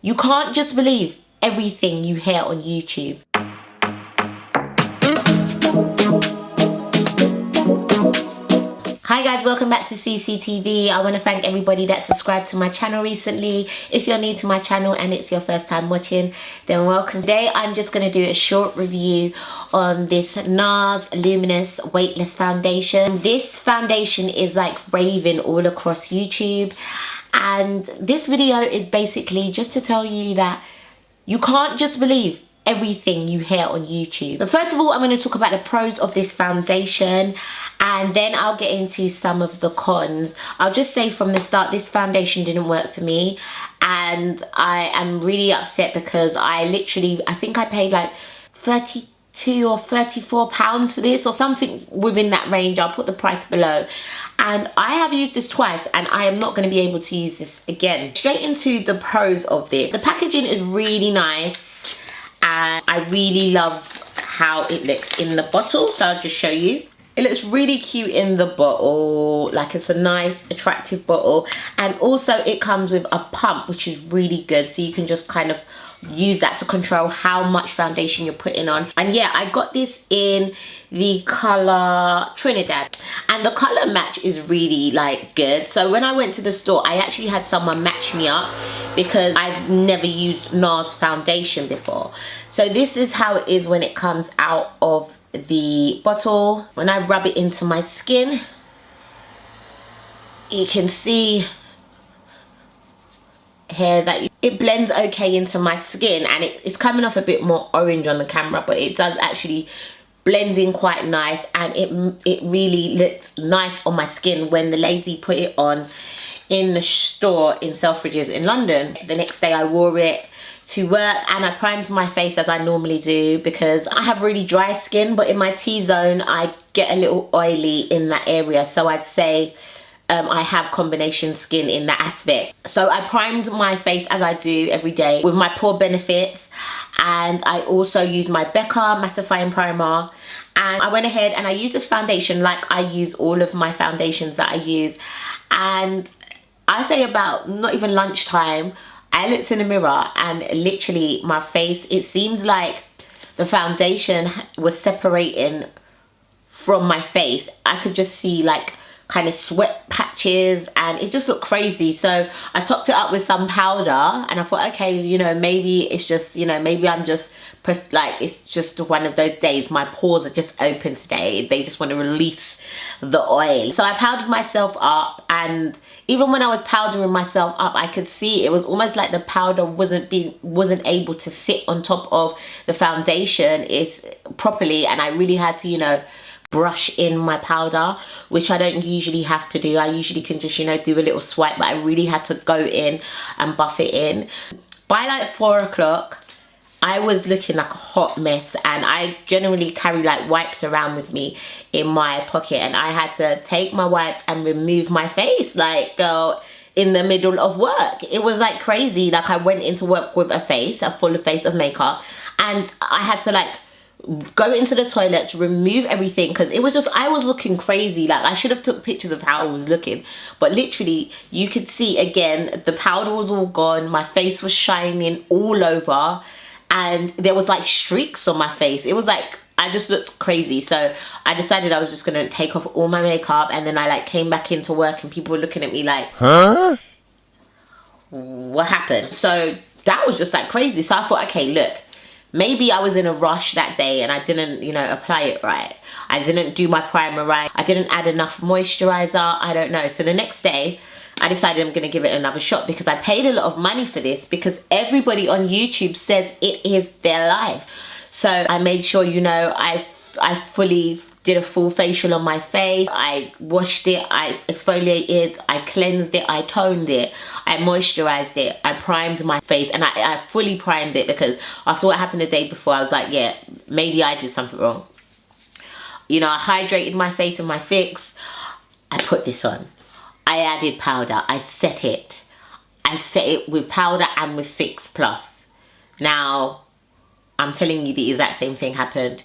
You can't just believe everything you hear on YouTube. Hi guys, welcome back to CCTV. I want to thank everybody that subscribed to my channel recently. If you're new to my channel and it's your first time watching, then welcome. Today I'm just going to do a short review on this NARS Luminous Weightless Foundation. This foundation is like raving all across YouTube, and this video is basically just to tell you that you can't just believe everything you hear on YouTube. But first of all, I'm going to talk about the pros of this foundation, and then I'll get into some of the cons. I'll just say from the start, this foundation didn't work for me, and I am really upset because I think I paid like 32 or 34 pounds for this or something within that range. I'll put the price below. And I have used this twice and I am not going to be able to use this again. Straight into the pros of this. The packaging is really nice and I really love how it looks in the bottle. So I'll just show you. It looks really cute in the bottle, like it's a nice attractive bottle, and also it comes with a pump which is really good, so you can just kind of use that to control how much foundation you're putting on. And yeah, I got this in the color Trinidad, and the color match is really like good. So when I went to the store, I actually had someone match me up because I've never used NARS foundation before. So this is how it is when it comes out of the bottle. When I rub it into my skin, you can see here that it blends okay into my skin, and it's coming off a bit more orange on the camera, but it does actually blend in quite nice, and it really looked nice on my skin when the lady put it on in the store in Selfridges in London. The next day I wore it to work and I primed my face as I normally do because I have really dry skin, but in my T-zone I get a little oily in that area, so I'd say I have combination skin in that aspect. So I primed my face as I do every day with my Pore Benefits, and I also used my Becca mattifying primer, and I went ahead and I used this foundation like I use all of my foundations that I use. And I say about not even lunchtime, I looked in the mirror and literally my face, it seemed like the foundation was separating from my face. I could just see like kind of sweat patches and it just looked crazy. So I topped it up with some powder and I thought, okay, you know, maybe it's just, you know, maybe I'm just like, it's just one of those days. My pores are just open today. They just want to release the oil. So I powdered myself up, and even when I was powdering myself up, I could see it was almost like the powder wasn't able to sit on top of the foundation properly, and I really had to, you know, brush in my powder, which I don't usually have to do. I usually can just, you know, do a little swipe, but I really had to go in and buff it in. By like 4 o'clock, I was looking like a hot mess, and I generally carry like wipes around with me in my pocket, and I had to take my wipes and remove my face like in the middle of work. It was like crazy. Like I went into work with a full face of makeup, and I had to like go into the toilets, remove everything, because it was just, I was looking crazy. Like I should have took pictures of how I was looking, but literally you could see again the powder was all gone, my face was shining all over, and there was like streaks on my face. It was like I just looked crazy. So I decided I was just gonna take off all my makeup, and then I like came back into work and people were looking at me like, huh, what happened? So that was just like crazy. So I thought, okay, look, maybe I was in a rush that day and I didn't, you know, apply it right. I didn't do my primer right. I didn't add enough moisturizer. I don't know. So the next day, I decided I'm going to give it another shot because I paid a lot of money for this because everybody on YouTube says it is their life. So I made sure, you know, I fully did a full facial on my face. I washed it, I exfoliated, I cleansed it, I toned it, I moisturized it, I primed my face, and I fully primed it because after what happened the day before, I was like, yeah, maybe I did something wrong. You know, I hydrated my face with my Fix. I put this on. I added powder. I set it. I set it with powder and with Fix Plus. Now, I'm telling you the exact same thing happened.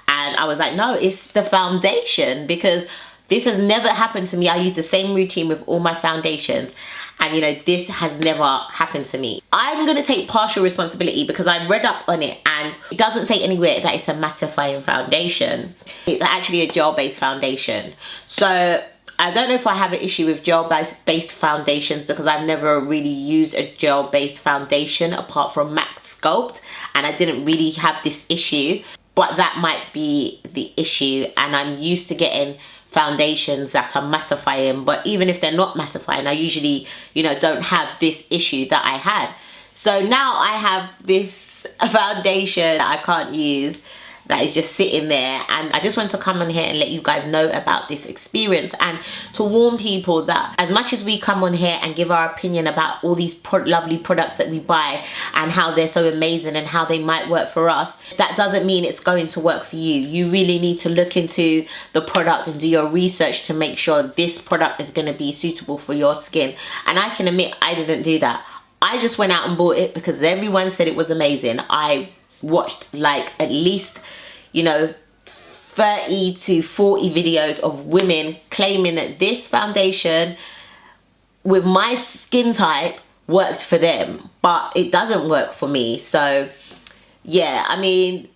And I was like, no, it's the foundation, because this has never happened to me. I use the same routine with all my foundations. and you know, this has never happened to me. I'm gonna take partial responsibility because I read up on it and it doesn't say anywhere that it's a mattifying foundation. It's actually a gel-based foundation. So I don't know if I have an issue with gel-based foundations because I've never really used a gel-based foundation apart from MAC Sculpt, and I didn't really have this issue, but that might be the issue. And I'm used to getting foundations that are mattifying, but even if they're not mattifying, I usually, you know, don't have this issue that I had. So now I have this foundation that I can't use, that is just sitting there, and I just wanted to come on here and let you guys know about this experience and to warn people that as much as we come on here and give our opinion about all these lovely products that we buy and how they're so amazing and how they might work for us, that doesn't mean it's going to work for you. You really need to look into the product and do your research to make sure this product is going to be suitable for your skin. And I can admit I didn't do that. I just went out and bought it because everyone said it was amazing. I watched like at least, you know, 30 to 40 videos of women claiming that this foundation with my skin type worked for them, but it doesn't work for me. So yeah, I mean,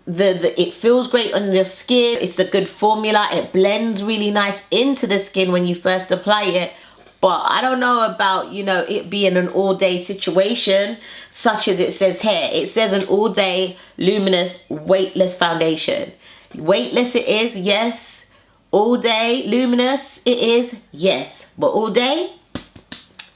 it feels great on your skin. It's a good formula. It blends really nice into the skin when you first apply it. But I don't know about, you know, it being an all-day situation, such as it says here. It says an all-day luminous weightless foundation. Weightless it is, yes. All day luminous it is, yes. But all day,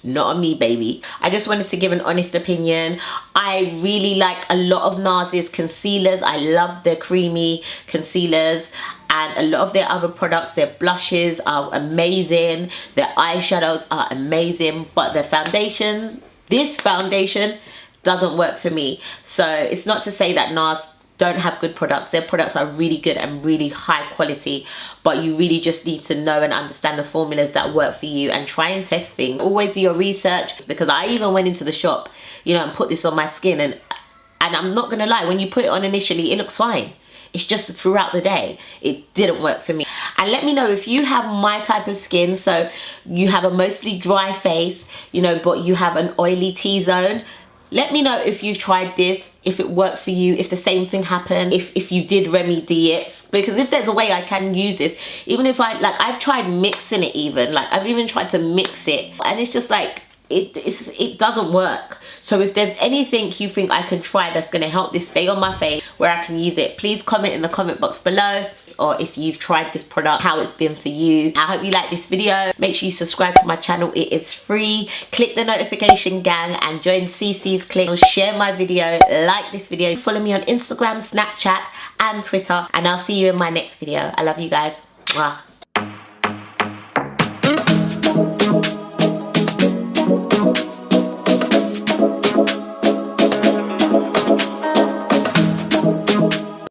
not on me, baby. I just wanted to give an honest opinion. I really like a lot of NARS's concealers. I love their creamy concealers. And a lot of their other products, their blushes are amazing. Their eyeshadows are amazing. But their foundation, this foundation, doesn't work for me. So it's not to say that NARS don't have good products. Their products are really good and really high quality. But you really just need to know and understand the formulas that work for you and try and test things. Always do your research, because I even went into the shop, you know, and put this on my skin. And I'm not going to lie, when you put it on initially, it looks fine. It's just throughout the day, it didn't work for me. And let me know if you have my type of skin, so you have a mostly dry face, you know, but you have an oily T-zone. Let me know if you've tried this, if it worked for you, if the same thing happened, if you did remedy it. Because if there's a way I can use this, even if I've tried mixing it even, like I've even tried to mix it, and it's just like, it doesn't work. So if there's anything you think I can try that's going to help this stay on my face where I can use it, please comment in the comment box below. Or if you've tried this product, how it's been for you. I hope you like this video. Make sure you subscribe to my channel. It is free. Click the notification gang and join CC's Click. Share my video, like this video. Follow me on Instagram, Snapchat and Twitter. And I'll see you in my next video. I love you guys. Mwah.